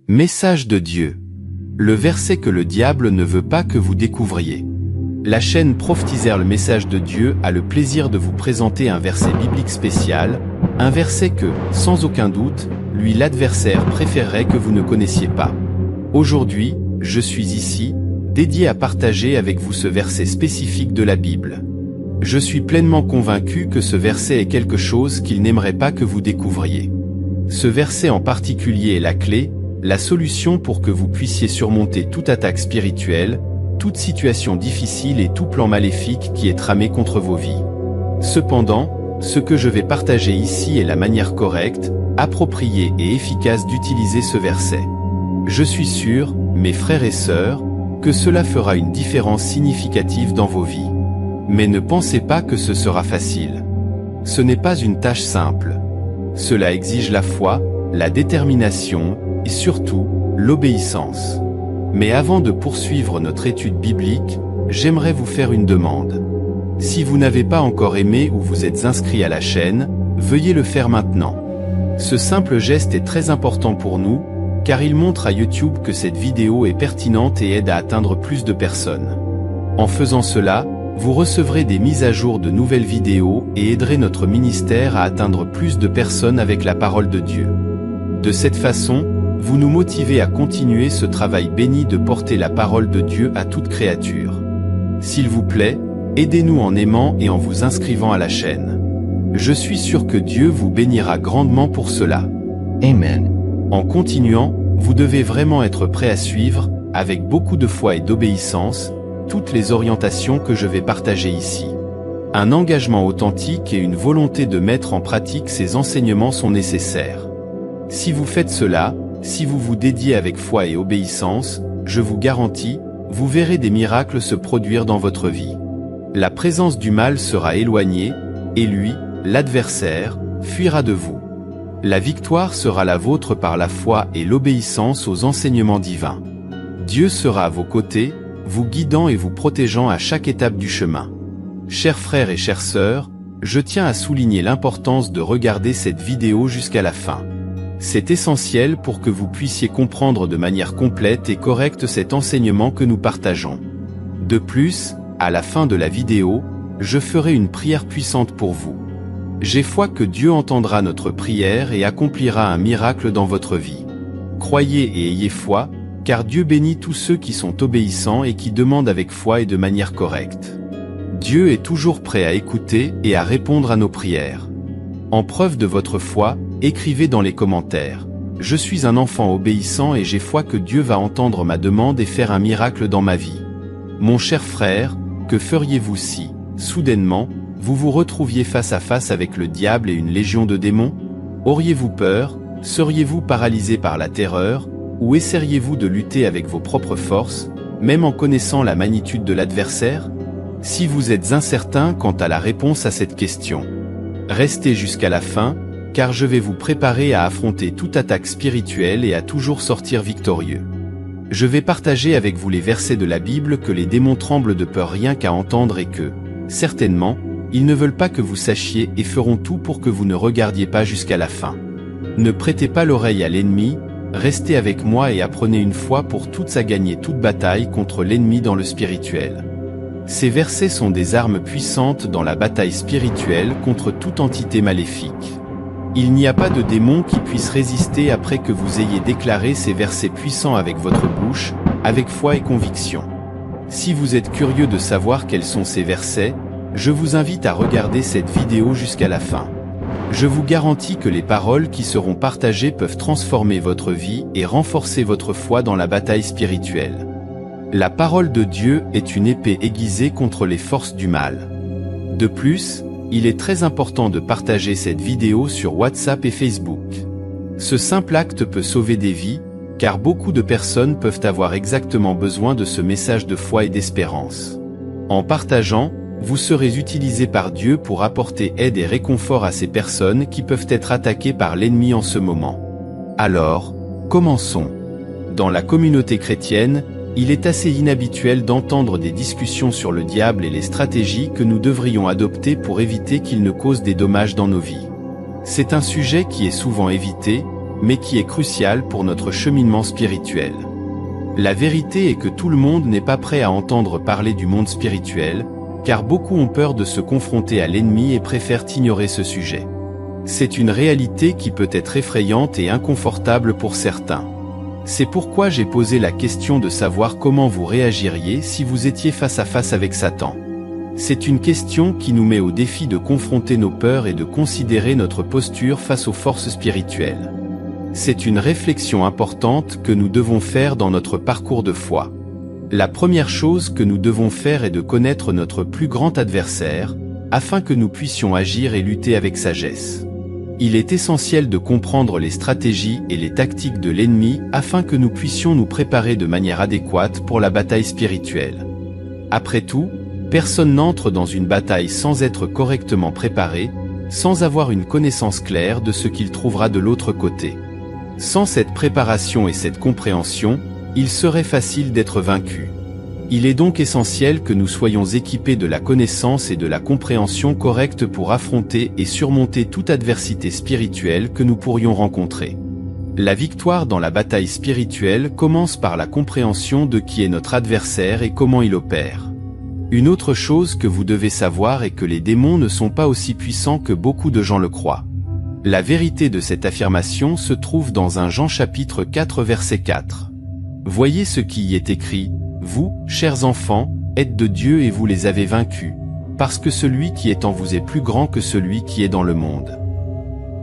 Message de Dieu. Le verset que le diable ne veut pas que vous découvriez. La chaîne Prof Teaser, le message de Dieu, a le plaisir de vous présenter un verset biblique spécial, un verset que, sans aucun doute, lui l'adversaire préférerait que vous ne connaissiez pas. Aujourd'hui, je suis ici, dédié à partager avec vous ce verset spécifique de la Bible. Je suis pleinement convaincu que ce verset est quelque chose qu'il n'aimerait pas que vous découvriez. Ce verset en particulier est la clé, la solution pour que vous puissiez surmonter toute attaque spirituelle, toute situation difficile et tout plan maléfique qui est tramé contre vos vies. Cependant, ce que je vais partager ici est la manière correcte, appropriée et efficace d'utiliser ce verset. Je suis sûr, mes frères et sœurs, que cela fera une différence significative dans vos vies. Mais ne pensez pas que ce sera facile. Ce n'est pas une tâche simple. Cela exige la foi, la détermination, et surtout, l'obéissance. Mais avant de poursuivre notre étude biblique, j'aimerais vous faire une demande. Si vous n'avez pas encore aimé ou vous êtes inscrit à la chaîne, veuillez le faire maintenant. Ce simple geste est très important pour nous, car il montre à YouTube que cette vidéo est pertinente et aide à atteindre plus de personnes. En faisant cela, vous recevrez des mises à jour de nouvelles vidéos et aiderez notre ministère à atteindre plus de personnes avec la parole de Dieu. De cette façon, vous nous motivez à continuer ce travail béni de porter la parole de Dieu à toute créature. S'il vous plaît, aidez-nous en aimant et en vous inscrivant à la chaîne. Je suis sûr que Dieu vous bénira grandement pour cela. Amen. En continuant, vous devez vraiment être prêt à suivre, avec beaucoup de foi et d'obéissance, toutes les orientations que je vais partager ici. Un engagement authentique et une volonté de mettre en pratique ces enseignements sont nécessaires. Si vous faites cela, si vous vous dédiez avec foi et obéissance, je vous garantis, vous verrez des miracles se produire dans votre vie. La présence du mal sera éloignée, et lui, l'adversaire, fuira de vous. La victoire sera la vôtre par la foi et l'obéissance aux enseignements divins. Dieu sera à vos côtés, vous guidant et vous protégeant à chaque étape du chemin. Chers frères et chères sœurs, je tiens à souligner l'importance de regarder cette vidéo jusqu'à la fin. C'est essentiel pour que vous puissiez comprendre de manière complète et correcte cet enseignement que nous partageons. De plus, à la fin de la vidéo, je ferai une prière puissante pour vous. J'ai foi que Dieu entendra notre prière et accomplira un miracle dans votre vie. Croyez et ayez foi, car Dieu bénit tous ceux qui sont obéissants et qui demandent avec foi et de manière correcte. Dieu est toujours prêt à écouter et à répondre à nos prières. En preuve de votre foi, écrivez dans les commentaires. Je suis un enfant obéissant et j'ai foi que Dieu va entendre ma demande et faire un miracle dans ma vie. Mon cher frère, que feriez-vous si, soudainement, vous vous retrouviez face à face avec le diable et une légion de démons? Auriez-vous peur? Seriez-vous paralysé par la terreur? Ou essaieriez-vous de lutter avec vos propres forces, même en connaissant la magnitude de l'adversaire? Si vous êtes incertain quant à la réponse à cette question, restez jusqu'à la fin, car je vais vous préparer à affronter toute attaque spirituelle et à toujours sortir victorieux. Je vais partager avec vous les versets de la Bible que les démons tremblent de peur rien qu'à entendre et que, certainement, ils ne veulent pas que vous sachiez et feront tout pour que vous ne regardiez pas jusqu'à la fin. Ne prêtez pas l'oreille à l'ennemi, restez avec moi et apprenez une fois pour toutes à gagner toute bataille contre l'ennemi dans le spirituel. Ces versets sont des armes puissantes dans la bataille spirituelle contre toute entité maléfique. Il n'y a pas de démon qui puisse résister après que vous ayez déclaré ces versets puissants avec votre bouche, avec foi et conviction. Si vous êtes curieux de savoir quels sont ces versets, je vous invite à regarder cette vidéo jusqu'à la fin. Je vous garantis que les paroles qui seront partagées peuvent transformer votre vie et renforcer votre foi dans la bataille spirituelle. La parole de Dieu est une épée aiguisée contre les forces du mal. De plus, il est très important de partager cette vidéo sur WhatsApp et Facebook. Ce simple acte peut sauver des vies, car beaucoup de personnes peuvent avoir exactement besoin de ce message de foi et d'espérance. En partageant, vous serez utilisé par Dieu pour apporter aide et réconfort à ces personnes qui peuvent être attaquées par l'ennemi en ce moment. Alors, commençons. Dans la communauté chrétienne, il est assez inhabituel d'entendre des discussions sur le diable et les stratégies que nous devrions adopter pour éviter qu'il ne cause des dommages dans nos vies. C'est un sujet qui est souvent évité, mais qui est cruciale pour notre cheminement spirituel. La vérité est que tout le monde n'est pas prêt à entendre parler du monde spirituel, car beaucoup ont peur de se confronter à l'ennemi et préfèrent ignorer ce sujet. C'est une réalité qui peut être effrayante et inconfortable pour certains. C'est pourquoi j'ai posé la question de savoir comment vous réagiriez si vous étiez face à face avec Satan. C'est une question qui nous met au défi de confronter nos peurs et de considérer notre posture face aux forces spirituelles. C'est une réflexion importante que nous devons faire dans notre parcours de foi. La première chose que nous devons faire est de connaître notre plus grand adversaire, afin que nous puissions agir et lutter avec sagesse. Il est essentiel de comprendre les stratégies et les tactiques de l'ennemi afin que nous puissions nous préparer de manière adéquate pour la bataille spirituelle. Après tout, personne n'entre dans une bataille sans être correctement préparé, sans avoir une connaissance claire de ce qu'il trouvera de l'autre côté. Sans cette préparation et cette compréhension, il serait facile d'être vaincu. Il est donc essentiel que nous soyons équipés de la connaissance et de la compréhension correcte pour affronter et surmonter toute adversité spirituelle que nous pourrions rencontrer. La victoire dans la bataille spirituelle commence par la compréhension de qui est notre adversaire et comment il opère. Une autre chose que vous devez savoir est que les démons ne sont pas aussi puissants que beaucoup de gens le croient. La vérité de cette affirmation se trouve dans 1 Jean chapitre 4 verset 4. Voyez ce qui y est écrit. Vous, chers enfants, êtes de Dieu et vous les avez vaincus, parce que celui qui est en vous est plus grand que celui qui est dans le monde.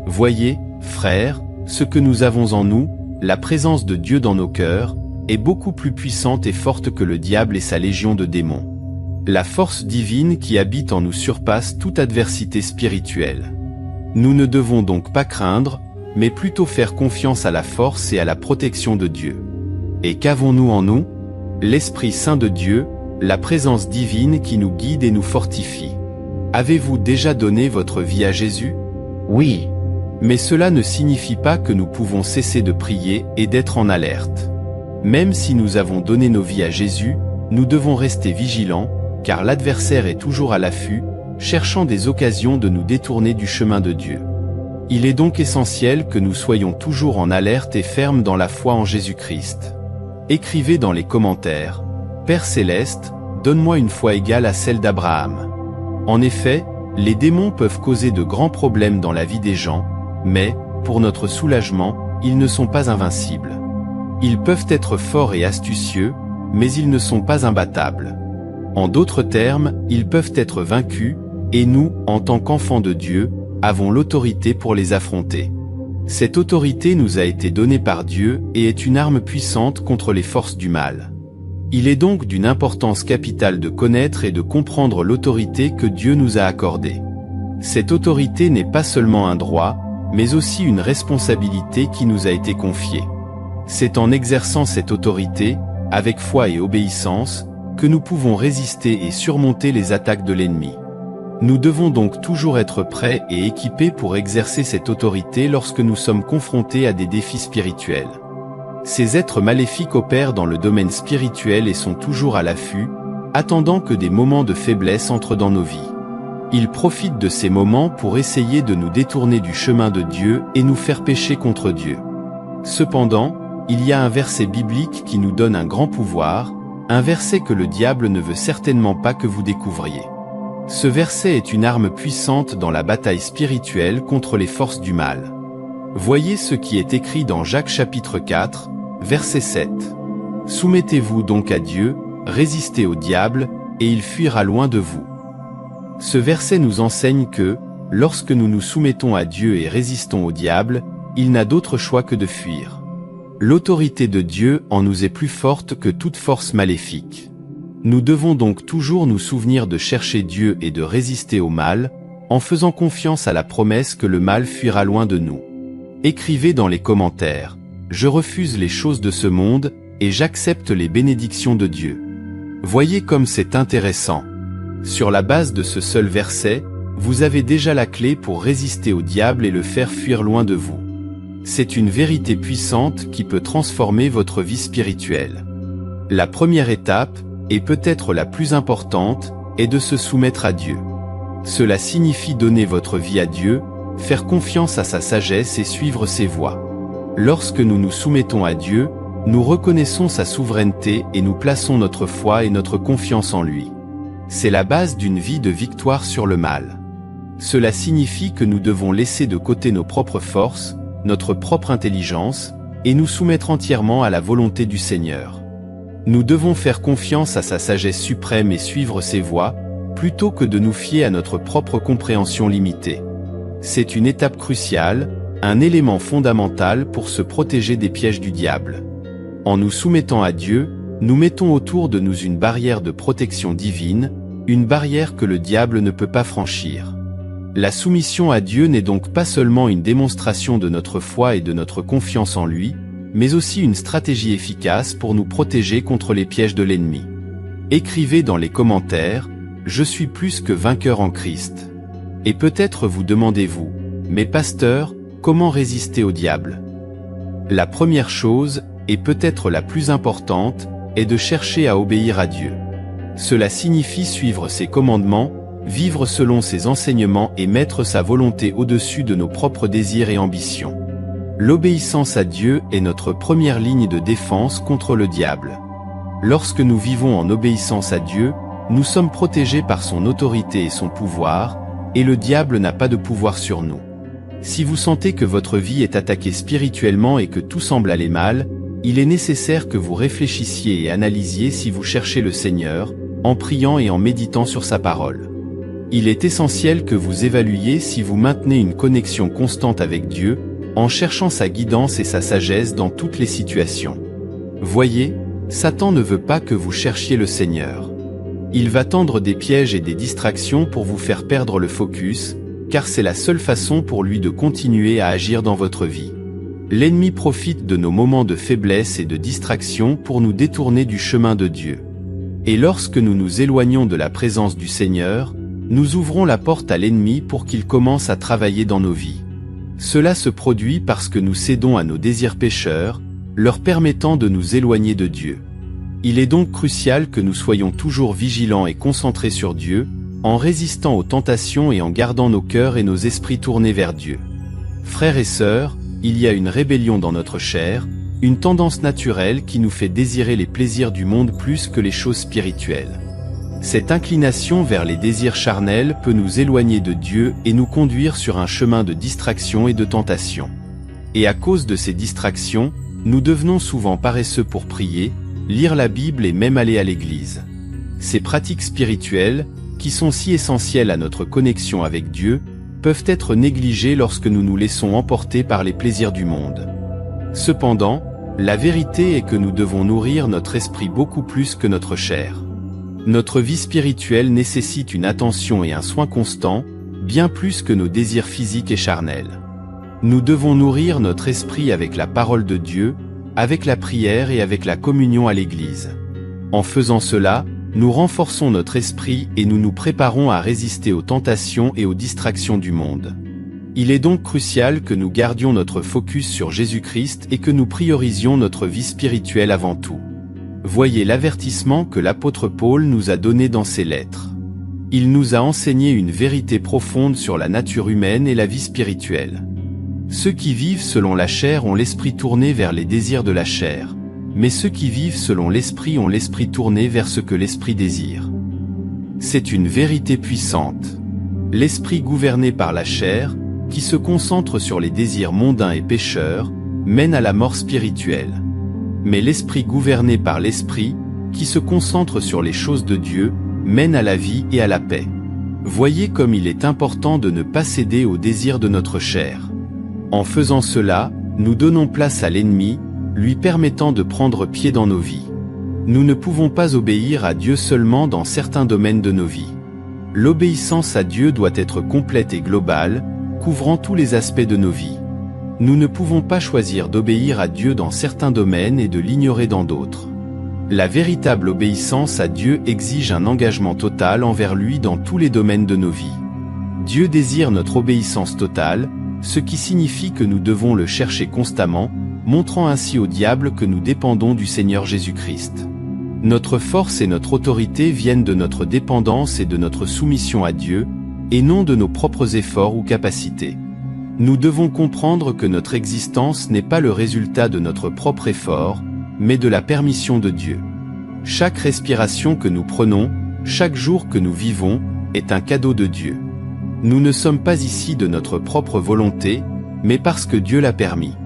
Voyez, frères, ce que nous avons en nous, la présence de Dieu dans nos cœurs, est beaucoup plus puissante et forte que le diable et sa légion de démons. La force divine qui habite en nous surpasse toute adversité spirituelle. Nous ne devons donc pas craindre, mais plutôt faire confiance à la force et à la protection de Dieu. Et qu'avons-nous en nous ? L'Esprit Saint de Dieu, la présence divine qui nous guide et nous fortifie. Avez-vous déjà donné votre vie à Jésus? Oui. Mais cela ne signifie pas que nous pouvons cesser de prier et d'être en alerte. Même si nous avons donné nos vies à Jésus, nous devons rester vigilants, car l'adversaire est toujours à l'affût, cherchant des occasions de nous détourner du chemin de Dieu. Il est donc essentiel que nous soyons toujours en alerte et fermes dans la foi en Jésus-Christ. Écrivez dans les commentaires, « Père Céleste, donne-moi une foi égale à celle d'Abraham. » En effet, les démons peuvent causer de grands problèmes dans la vie des gens, mais, pour notre soulagement, ils ne sont pas invincibles. Ils peuvent être forts et astucieux, mais ils ne sont pas imbattables. En d'autres termes, ils peuvent être vaincus, et nous, en tant qu'enfants de Dieu, avons l'autorité pour les affronter. Cette autorité nous a été donnée par Dieu et est une arme puissante contre les forces du mal. Il est donc d'une importance capitale de connaître et de comprendre l'autorité que Dieu nous a accordée. Cette autorité n'est pas seulement un droit, mais aussi une responsabilité qui nous a été confiée. C'est en exerçant cette autorité, avec foi et obéissance, que nous pouvons résister et surmonter les attaques de l'ennemi. Nous devons donc toujours être prêts et équipés pour exercer cette autorité lorsque nous sommes confrontés à des défis spirituels. Ces êtres maléfiques opèrent dans le domaine spirituel et sont toujours à l'affût, attendant que des moments de faiblesse entrent dans nos vies. Ils profitent de ces moments pour essayer de nous détourner du chemin de Dieu et nous faire pécher contre Dieu. Cependant, il y a un verset biblique qui nous donne un grand pouvoir, un verset que le diable ne veut certainement pas que vous découvriez. Ce verset est une arme puissante dans la bataille spirituelle contre les forces du mal. Voyez ce qui est écrit dans Jacques chapitre 4, verset 7. « Soumettez-vous donc à Dieu, résistez au diable, et il fuira loin de vous. » Ce verset nous enseigne que, lorsque nous nous soumettons à Dieu et résistons au diable, il n'a d'autre choix que de fuir. L'autorité de Dieu en nous est plus forte que toute force maléfique. Nous devons donc toujours nous souvenir de chercher Dieu et de résister au mal, en faisant confiance à la promesse que le mal fuira loin de nous. Écrivez dans les commentaires, « Je refuse les choses de ce monde, et j'accepte les bénédictions de Dieu. » Voyez comme c'est intéressant. Sur la base de ce seul verset, vous avez déjà la clé pour résister au diable et le faire fuir loin de vous. C'est une vérité puissante qui peut transformer votre vie spirituelle. La première étape, et peut-être la plus importante, est de se soumettre à Dieu. Cela signifie donner votre vie à Dieu, faire confiance à sa sagesse et suivre ses voies. Lorsque nous nous soumettons à Dieu, nous reconnaissons sa souveraineté et nous plaçons notre foi et notre confiance en lui. C'est la base d'une vie de victoire sur le mal. Cela signifie que nous devons laisser de côté nos propres forces, notre propre intelligence, et nous soumettre entièrement à la volonté du Seigneur. Nous devons faire confiance à sa sagesse suprême et suivre ses voies, plutôt que de nous fier à notre propre compréhension limitée. C'est une étape cruciale, un élément fondamental pour se protéger des pièges du diable. En nous soumettant à Dieu, nous mettons autour de nous une barrière de protection divine, une barrière que le diable ne peut pas franchir. La soumission à Dieu n'est donc pas seulement une démonstration de notre foi et de notre confiance en lui, mais aussi une stratégie efficace pour nous protéger contre les pièges de l'ennemi. Écrivez dans les commentaires « Je suis plus que vainqueur en Christ ». Et peut-être vous demandez-vous « Mais pasteur, comment résister au diable ?» La première chose, et peut-être la plus importante, est de chercher à obéir à Dieu. Cela signifie suivre ses commandements, vivre selon ses enseignements et mettre sa volonté au-dessus de nos propres désirs et ambitions. L'obéissance à Dieu est notre première ligne de défense contre le diable. Lorsque nous vivons en obéissance à Dieu, nous sommes protégés par son autorité et son pouvoir, et le diable n'a pas de pouvoir sur nous. Si vous sentez que votre vie est attaquée spirituellement et que tout semble aller mal, il est nécessaire que vous réfléchissiez et analysiez si vous cherchez le Seigneur, en priant et en méditant sur sa parole. Il est essentiel que vous évaluiez si vous maintenez une connexion constante avec Dieu, en cherchant sa guidance et sa sagesse dans toutes les situations. Voyez, Satan ne veut pas que vous cherchiez le Seigneur. Il va tendre des pièges et des distractions pour vous faire perdre le focus, car c'est la seule façon pour lui de continuer à agir dans votre vie. L'ennemi profite de nos moments de faiblesse et de distraction pour nous détourner du chemin de Dieu. Et lorsque nous nous éloignons de la présence du Seigneur, nous ouvrons la porte à l'ennemi pour qu'il commence à travailler dans nos vies. Cela se produit parce que nous cédons à nos désirs pécheurs, leur permettant de nous éloigner de Dieu. Il est donc crucial que nous soyons toujours vigilants et concentrés sur Dieu, en résistant aux tentations et en gardant nos cœurs et nos esprits tournés vers Dieu. Frères et sœurs, il y a une rébellion dans notre chair, une tendance naturelle qui nous fait désirer les plaisirs du monde plus que les choses spirituelles. Cette inclination vers les désirs charnels peut nous éloigner de Dieu et nous conduire sur un chemin de distraction et de tentation. Et à cause de ces distractions, nous devenons souvent paresseux pour prier, lire la Bible et même aller à l'église. Ces pratiques spirituelles, qui sont si essentielles à notre connexion avec Dieu, peuvent être négligées lorsque nous nous laissons emporter par les plaisirs du monde. Cependant, la vérité est que nous devons nourrir notre esprit beaucoup plus que notre chair. Notre vie spirituelle nécessite une attention et un soin constant, bien plus que nos désirs physiques et charnels. Nous devons nourrir notre esprit avec la parole de Dieu, avec la prière et avec la communion à l'Église. En faisant cela, nous renforçons notre esprit et nous nous préparons à résister aux tentations et aux distractions du monde. Il est donc crucial que nous gardions notre focus sur Jésus-Christ et que nous priorisions notre vie spirituelle avant tout. Voyez l'avertissement que l'apôtre Paul nous a donné dans ses lettres. Il nous a enseigné une vérité profonde sur la nature humaine et la vie spirituelle. Ceux qui vivent selon la chair ont l'esprit tourné vers les désirs de la chair, mais ceux qui vivent selon l'esprit ont l'esprit tourné vers ce que l'esprit désire. C'est une vérité puissante. L'esprit gouverné par la chair, qui se concentre sur les désirs mondains et pécheurs, mène à la mort spirituelle. Mais l'esprit gouverné par l'esprit, qui se concentre sur les choses de Dieu, mène à la vie et à la paix. Voyez comme il est important de ne pas céder aux désirs de notre chair. En faisant cela, nous donnons place à l'ennemi, lui permettant de prendre pied dans nos vies. Nous ne pouvons pas obéir à Dieu seulement dans certains domaines de nos vies. L'obéissance à Dieu doit être complète et globale, couvrant tous les aspects de nos vies. Nous ne pouvons pas choisir d'obéir à Dieu dans certains domaines et de l'ignorer dans d'autres. La véritable obéissance à Dieu exige un engagement total envers lui dans tous les domaines de nos vies. Dieu désire notre obéissance totale, ce qui signifie que nous devons le chercher constamment, montrant ainsi au diable que nous dépendons du Seigneur Jésus-Christ. Notre force et notre autorité viennent de notre dépendance et de notre soumission à Dieu, et non de nos propres efforts ou capacités. Nous devons comprendre que notre existence n'est pas le résultat de notre propre effort, mais de la permission de Dieu. Chaque respiration que nous prenons, chaque jour que nous vivons, est un cadeau de Dieu. Nous ne sommes pas ici de notre propre volonté, mais parce que Dieu l'a permis.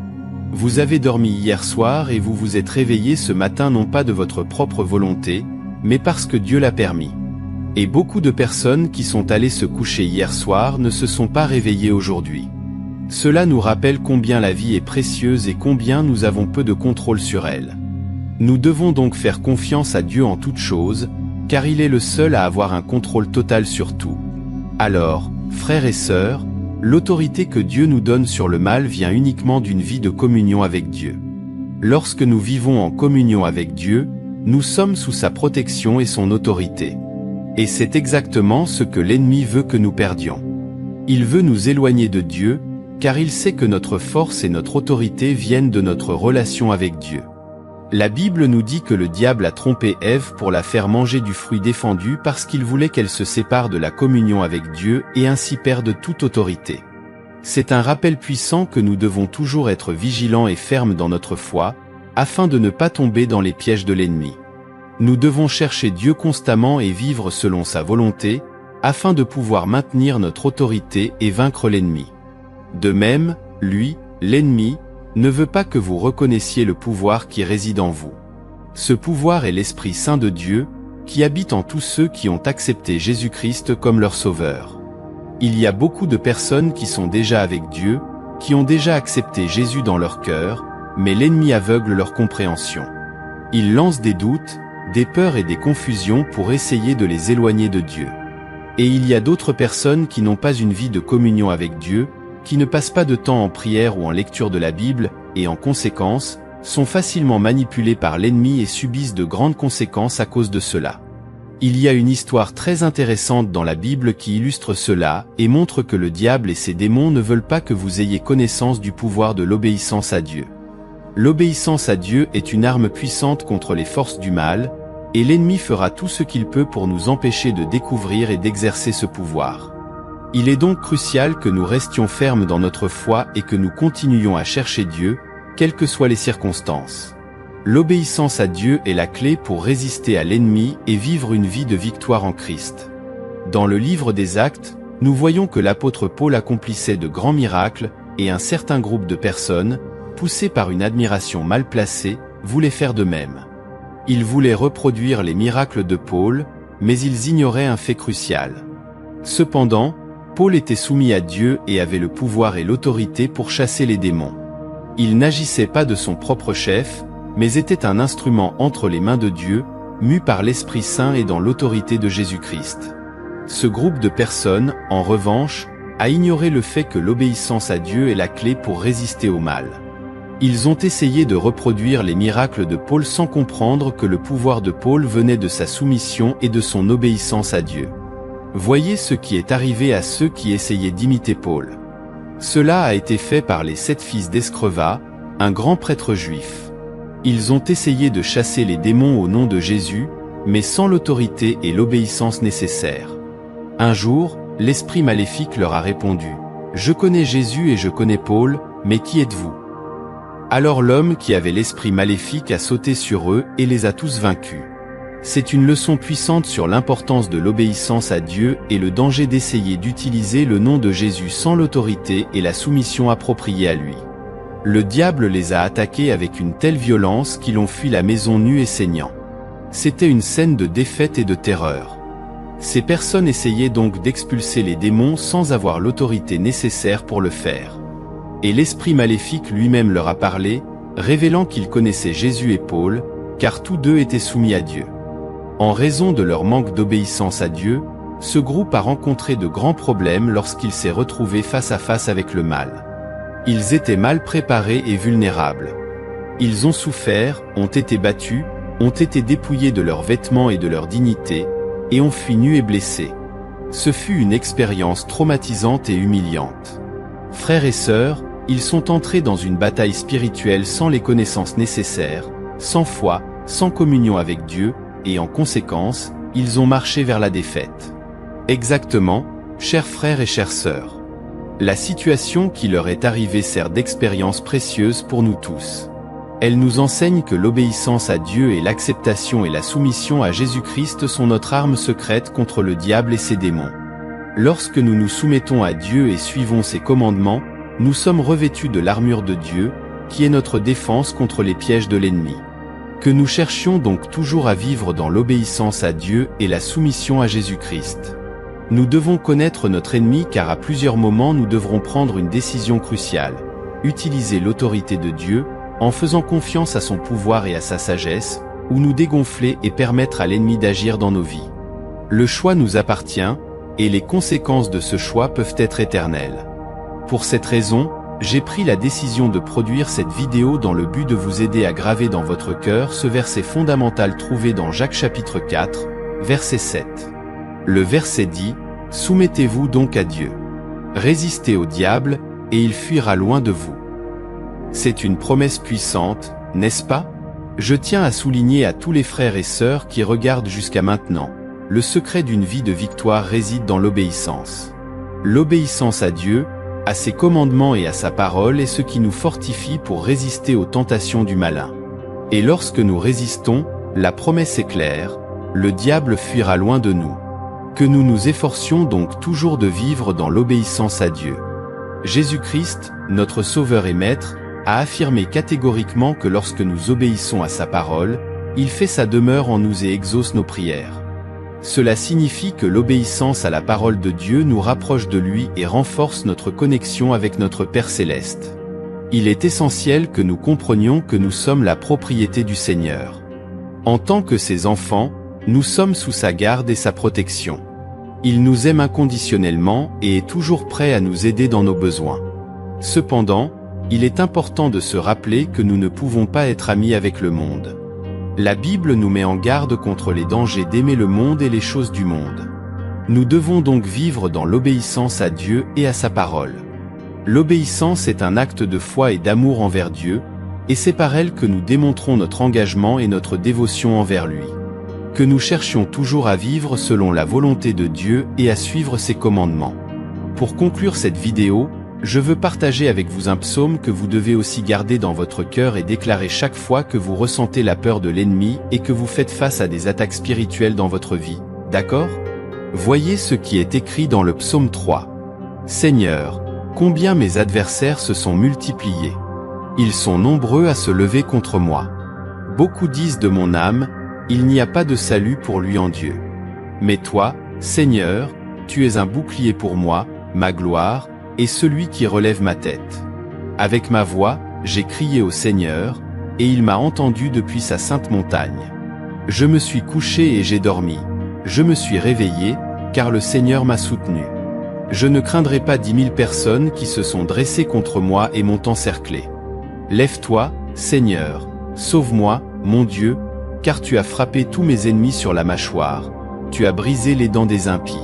Vous avez dormi hier soir et vous vous êtes réveillé ce matin non pas de votre propre volonté, mais parce que Dieu l'a permis. Et beaucoup de personnes qui sont allées se coucher hier soir ne se sont pas réveillées aujourd'hui. Cela nous rappelle combien la vie est précieuse et combien nous avons peu de contrôle sur elle. Nous devons donc faire confiance à Dieu en toutes choses, car il est le seul à avoir un contrôle total sur tout. Alors, frères et sœurs, l'autorité que Dieu nous donne sur le mal vient uniquement d'une vie de communion avec Dieu. Lorsque nous vivons en communion avec Dieu, nous sommes sous sa protection et son autorité. Et c'est exactement ce que l'ennemi veut que nous perdions. Il veut nous éloigner de Dieu, car il sait que notre force et notre autorité viennent de notre relation avec Dieu. La Bible nous dit que le diable a trompé Ève pour la faire manger du fruit défendu parce qu'il voulait qu'elle se sépare de la communion avec Dieu et ainsi perde toute autorité. C'est un rappel puissant que nous devons toujours être vigilants et fermes dans notre foi, afin de ne pas tomber dans les pièges de l'ennemi. Nous devons chercher Dieu constamment et vivre selon sa volonté, afin de pouvoir maintenir notre autorité et vaincre l'ennemi. De même, lui, l'ennemi, ne veut pas que vous reconnaissiez le pouvoir qui réside en vous. Ce pouvoir est l'Esprit Saint de Dieu, qui habite en tous ceux qui ont accepté Jésus-Christ comme leur Sauveur. Il y a beaucoup de personnes qui sont déjà avec Dieu, qui ont déjà accepté Jésus dans leur cœur, mais l'ennemi aveugle leur compréhension. Il lance des doutes, des peurs et des confusions pour essayer de les éloigner de Dieu. Et il y a d'autres personnes qui n'ont pas une vie de communion avec Dieu, qui ne passent pas de temps en prière ou en lecture de la Bible, et en conséquence, sont facilement manipulés par l'ennemi et subissent de grandes conséquences à cause de cela. Il y a une histoire très intéressante dans la Bible qui illustre cela, et montre que le diable et ses démons ne veulent pas que vous ayez connaissance du pouvoir de l'obéissance à Dieu. L'obéissance à Dieu est une arme puissante contre les forces du mal, et l'ennemi fera tout ce qu'il peut pour nous empêcher de découvrir et d'exercer ce pouvoir. Il est donc crucial que nous restions fermes dans notre foi et que nous continuions à chercher Dieu, quelles que soient les circonstances. L'obéissance à Dieu est la clé pour résister à l'ennemi et vivre une vie de victoire en Christ. Dans le livre des Actes, nous voyons que l'apôtre Paul accomplissait de grands miracles, et un certain groupe de personnes, poussés par une admiration mal placée, voulaient faire de même. Ils voulaient reproduire les miracles de Paul, mais ils ignoraient un fait crucial. Cependant, Paul était soumis à Dieu et avait le pouvoir et l'autorité pour chasser les démons. Il n'agissait pas de son propre chef, mais était un instrument entre les mains de Dieu, mu par l'Esprit Saint et dans l'autorité de Jésus-Christ. Ce groupe de personnes, en revanche, a ignoré le fait que l'obéissance à Dieu est la clé pour résister au mal. Ils ont essayé de reproduire les miracles de Paul sans comprendre que le pouvoir de Paul venait de sa soumission et de son obéissance à Dieu. Voyez ce qui est arrivé à ceux qui essayaient d'imiter Paul. Cela a été fait par les 7 fils d'Escreva, un grand prêtre juif. Ils ont essayé de chasser les démons au nom de Jésus, mais sans l'autorité et l'obéissance nécessaires. Un jour, l'esprit maléfique leur a répondu : « Je connais Jésus et je connais Paul, mais qui êtes-vous » Alors l'homme qui avait l'esprit maléfique a sauté sur eux et les a tous vaincus. C'est une leçon puissante sur l'importance de l'obéissance à Dieu et le danger d'essayer d'utiliser le nom de Jésus sans l'autorité et la soumission appropriée à lui. Le diable les a attaqués avec une telle violence qu'ils ont fui la maison nus et saignants. C'était une scène de défaite et de terreur. Ces personnes essayaient donc d'expulser les démons sans avoir l'autorité nécessaire pour le faire. Et l'esprit maléfique lui-même leur a parlé, révélant qu'il connaissait Jésus et Paul, car tous deux étaient soumis à Dieu. En raison de leur manque d'obéissance à Dieu, ce groupe a rencontré de grands problèmes lorsqu'il s'est retrouvé face à face avec le mal. Ils étaient mal préparés et vulnérables. Ils ont souffert, ont été battus, ont été dépouillés de leurs vêtements et de leur dignité, et ont fui nus et blessés. Ce fut une expérience traumatisante et humiliante. Frères et sœurs, ils sont entrés dans une bataille spirituelle sans les connaissances nécessaires, sans foi, sans communion avec Dieu, et en conséquence, ils ont marché vers la défaite. Exactement, chers frères et chères sœurs. La situation qui leur est arrivée sert d'expérience précieuse pour nous tous. Elle nous enseigne que l'obéissance à Dieu et l'acceptation et la soumission à Jésus-Christ sont notre arme secrète contre le diable et ses démons. Lorsque nous nous soumettons à Dieu et suivons ses commandements, nous sommes revêtus de l'armure de Dieu, qui est notre défense contre les pièges de l'ennemi. Que nous cherchions donc toujours à vivre dans l'obéissance à Dieu et la soumission à Jésus-Christ. Nous devons connaître notre ennemi car à plusieurs moments nous devrons prendre une décision cruciale. Utiliser l'autorité de Dieu, en faisant confiance à son pouvoir et à sa sagesse, ou nous dégonfler et permettre à l'ennemi d'agir dans nos vies. Le choix nous appartient, et les conséquences de ce choix peuvent être éternelles. Pour cette raison, j'ai pris la décision de produire cette vidéo dans le but de vous aider à graver dans votre cœur ce verset fondamental trouvé dans Jacques chapitre 4, verset 7. Le verset dit « Soumettez-vous donc à Dieu. Résistez au diable, et il fuira loin de vous. » C'est une promesse puissante, n'est-ce pas? Je tiens à souligner à tous les frères et sœurs qui regardent jusqu'à maintenant, le secret d'une vie de victoire réside dans l'obéissance. L'obéissance à Dieu, à ses commandements et à sa parole est ce qui nous fortifie pour résister aux tentations du malin. Et lorsque nous résistons, la promesse est claire, le diable fuira loin de nous. Que nous nous efforcions donc toujours de vivre dans l'obéissance à Dieu. Jésus-Christ, notre Sauveur et Maître, a affirmé catégoriquement que lorsque nous obéissons à sa parole, il fait sa demeure en nous et exauce nos prières. Cela signifie que l'obéissance à la parole de Dieu nous rapproche de lui et renforce notre connexion avec notre Père Céleste. Il est essentiel que nous comprenions que nous sommes la propriété du Seigneur. En tant que ses enfants, nous sommes sous sa garde et sa protection. Il nous aime inconditionnellement et est toujours prêt à nous aider dans nos besoins. Cependant, il est important de se rappeler que nous ne pouvons pas être amis avec le monde. La Bible nous met en garde contre les dangers d'aimer le monde et les choses du monde. Nous devons donc vivre dans l'obéissance à Dieu et à sa parole. L'obéissance est un acte de foi et d'amour envers Dieu, et c'est par elle que nous démontrons notre engagement et notre dévotion envers lui. Que nous cherchions toujours à vivre selon la volonté de Dieu et à suivre ses commandements. Pour conclure cette vidéo, je veux partager avec vous un psaume que vous devez aussi garder dans votre cœur et déclarer chaque fois que vous ressentez la peur de l'ennemi et que vous faites face à des attaques spirituelles dans votre vie, d'accord? Voyez ce qui est écrit dans le psaume 3. Seigneur, combien mes adversaires se sont multipliés. Ils sont nombreux à se lever contre moi. Beaucoup disent de mon âme, il n'y a pas de salut pour lui en Dieu. Mais toi, Seigneur, tu es un bouclier pour moi, ma gloire, et celui qui relève ma tête. Avec ma voix, j'ai crié au Seigneur, et il m'a entendu depuis sa sainte montagne. Je me suis couché et j'ai dormi. Je me suis réveillé, car le Seigneur m'a soutenu. Je ne craindrai pas 10 000 personnes qui se sont dressées contre moi et m'ont encerclé. Lève-toi, Seigneur, sauve-moi, mon Dieu, car tu as frappé tous mes ennemis sur la mâchoire, tu as brisé les dents des impies.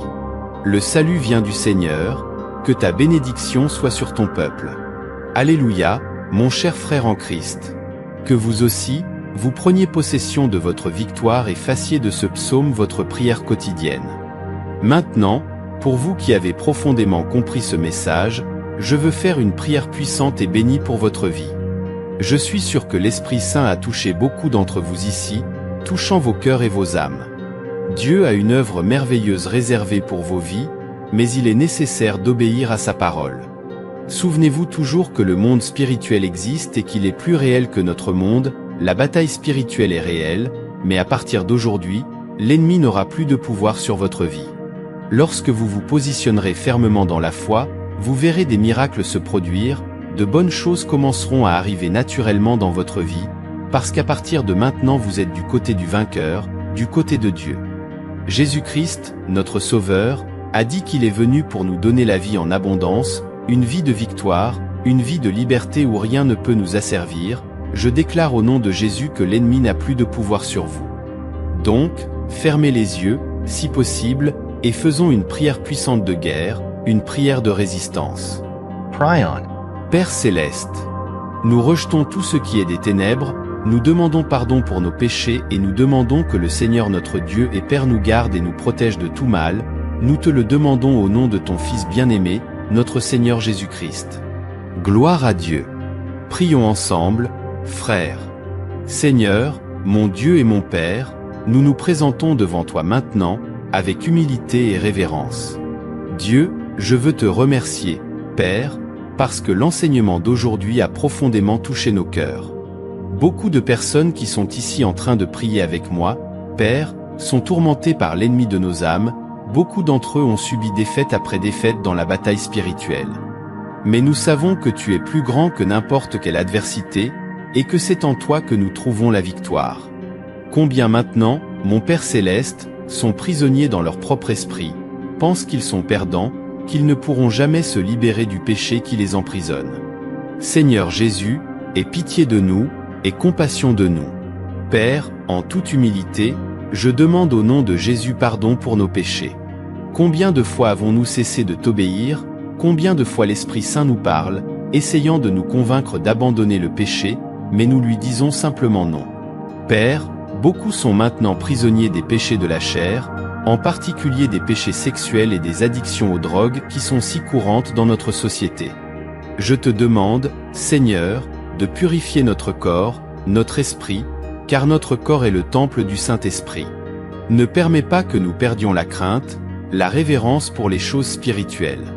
Le salut vient du Seigneur, que ta bénédiction soit sur ton peuple. Alléluia, mon cher frère en Christ. Que vous aussi, vous preniez possession de votre victoire et fassiez de ce psaume votre prière quotidienne. Maintenant, pour vous qui avez profondément compris ce message, je veux faire une prière puissante et bénie pour votre vie. Je suis sûr que l'Esprit Saint a touché beaucoup d'entre vous ici, touchant vos cœurs et vos âmes. Dieu a une œuvre merveilleuse réservée pour vos vies, mais il est nécessaire d'obéir à sa parole. Souvenez-vous toujours que le monde spirituel existe et qu'il est plus réel que notre monde, la bataille spirituelle est réelle, mais à partir d'aujourd'hui, l'ennemi n'aura plus de pouvoir sur votre vie. Lorsque vous vous positionnerez fermement dans la foi, vous verrez des miracles se produire, de bonnes choses commenceront à arriver naturellement dans votre vie, parce qu'à partir de maintenant vous êtes du côté du vainqueur, du côté de Dieu. Jésus-Christ, notre Sauveur, a dit qu'il est venu pour nous donner la vie en abondance, une vie de victoire, une vie de liberté où rien ne peut nous asservir. Je déclare au nom de Jésus que l'ennemi n'a plus de pouvoir sur vous. Donc, fermez les yeux, si possible, et faisons une prière puissante de guerre, une prière de résistance. Pray on. Père Céleste, nous rejetons tout ce qui est des ténèbres, nous demandons pardon pour nos péchés et nous demandons que le Seigneur notre Dieu et Père nous garde et nous protège de tout mal. Nous te le demandons au nom de ton Fils bien-aimé, notre Seigneur Jésus-Christ. Gloire à Dieu. Prions ensemble, frères. Seigneur, mon Dieu et mon Père, nous nous présentons devant toi maintenant, avec humilité et révérence. Dieu, je veux te remercier, Père, parce que l'enseignement d'aujourd'hui a profondément touché nos cœurs. Beaucoup de personnes qui sont ici en train de prier avec moi, Père, sont tourmentées par l'ennemi de nos âmes, beaucoup d'entre eux ont subi défaite après défaite dans la bataille spirituelle. Mais nous savons que tu es plus grand que n'importe quelle adversité, et que c'est en toi que nous trouvons la victoire. Combien maintenant, mon Père Céleste, sont prisonniers dans leur propre esprit, pensent qu'ils sont perdants, qu'ils ne pourront jamais se libérer du péché qui les emprisonne. Seigneur Jésus, aie pitié de nous, et compassion de nous. Père, en toute humilité, je demande au nom de Jésus pardon pour nos péchés. Combien de fois avons-nous cessé de t'obéir, combien de fois l'Esprit Saint nous parle, essayant de nous convaincre d'abandonner le péché, mais nous lui disons simplement non. Père, beaucoup sont maintenant prisonniers des péchés de la chair, en particulier des péchés sexuels et des addictions aux drogues qui sont si courantes dans notre société. Je te demande, Seigneur, de purifier notre corps, notre esprit, car notre corps est le temple du Saint-Esprit. Ne permets pas que nous perdions la crainte, la révérence pour les choses spirituelles.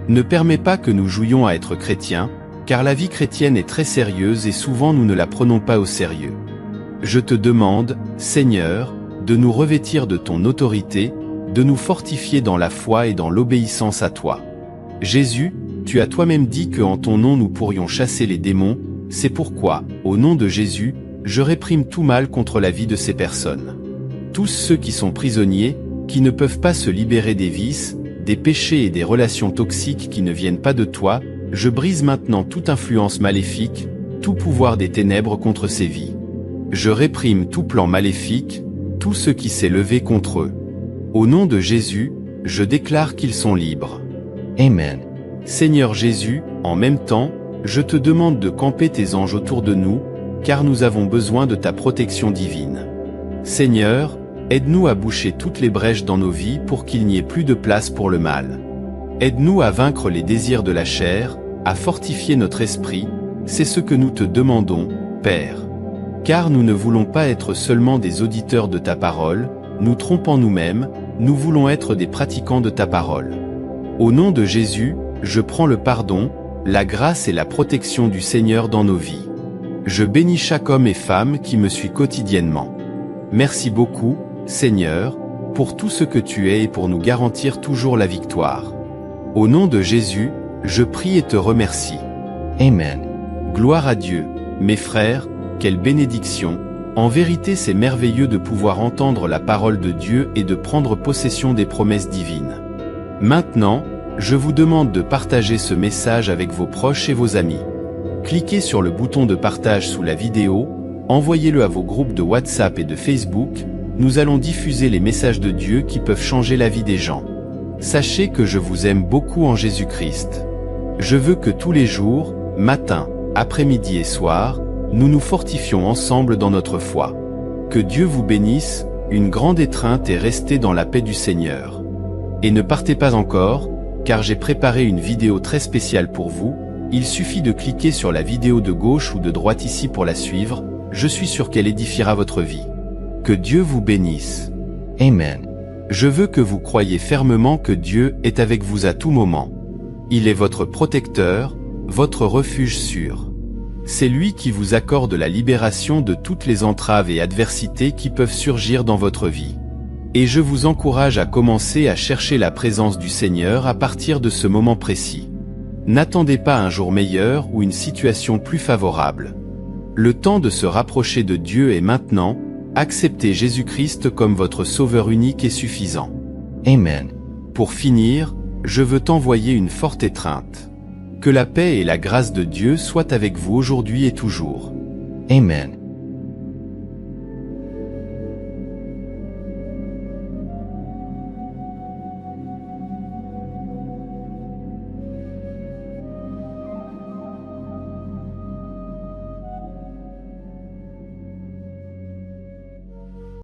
Ne permets pas que nous jouions à être chrétiens, car la vie chrétienne est très sérieuse et souvent nous ne la prenons pas au sérieux. Je te demande, Seigneur, de nous revêtir de ton autorité, de nous fortifier dans la foi et dans l'obéissance à toi. Jésus, tu as toi-même dit que en ton nom nous pourrions chasser les démons, c'est pourquoi, au nom de Jésus, je réprime tout mal contre la vie de ces personnes. Tous ceux qui sont prisonniers, qui ne peuvent pas se libérer des vices, des péchés et des relations toxiques qui ne viennent pas de toi, je brise maintenant toute influence maléfique, tout pouvoir des ténèbres contre ces vies. Je réprime tout plan maléfique, tout ce qui s'est levé contre eux. Au nom de Jésus, je déclare qu'ils sont libres. Amen. Seigneur Jésus, en même temps, je te demande de camper tes anges autour de nous, car nous avons besoin de ta protection divine. Seigneur, aide-nous à boucher toutes les brèches dans nos vies pour qu'il n'y ait plus de place pour le mal. Aide-nous à vaincre les désirs de la chair, à fortifier notre esprit, c'est ce que nous te demandons, Père. Car nous ne voulons pas être seulement des auditeurs de ta parole, nous trompant nous-mêmes, nous voulons être des pratiquants de ta parole. Au nom de Jésus, je prends le pardon, la grâce et la protection du Seigneur dans nos vies. Je bénis chaque homme et femme qui me suit quotidiennement. Merci beaucoup, Seigneur, pour tout ce que tu es et pour nous garantir toujours la victoire. Au nom de Jésus, je prie et te remercie. Amen. Gloire à Dieu, mes frères, quelle bénédiction. En vérité, c'est merveilleux de pouvoir entendre la parole de Dieu et de prendre possession des promesses divines. Maintenant, je vous demande de partager ce message avec vos proches et vos amis. Cliquez sur le bouton de partage sous la vidéo, envoyez-le à vos groupes de WhatsApp et de Facebook, nous allons diffuser les messages de Dieu qui peuvent changer la vie des gens. Sachez que je vous aime beaucoup en Jésus-Christ. Je veux que tous les jours, matin, après-midi et soir, nous nous fortifions ensemble dans notre foi. Que Dieu vous bénisse, une grande étreinte et restez dans la paix du Seigneur. Et ne partez pas encore, car j'ai préparé une vidéo très spéciale pour vous, il suffit de cliquer sur la vidéo de gauche ou de droite ici pour la suivre, je suis sûr qu'elle édifiera votre vie. Que Dieu vous bénisse. Amen. Je veux que vous croyiez fermement que Dieu est avec vous à tout moment. Il est votre protecteur, votre refuge sûr. C'est lui qui vous accorde la libération de toutes les entraves et adversités qui peuvent surgir dans votre vie. Et je vous encourage à commencer à chercher la présence du Seigneur à partir de ce moment précis. N'attendez pas un jour meilleur ou une situation plus favorable. Le temps de se rapprocher de Dieu est maintenant, acceptez Jésus-Christ comme votre sauveur unique et suffisant. Amen. Pour finir, je veux t'envoyer une forte étreinte. Que la paix et la grâce de Dieu soient avec vous aujourd'hui et toujours. Amen.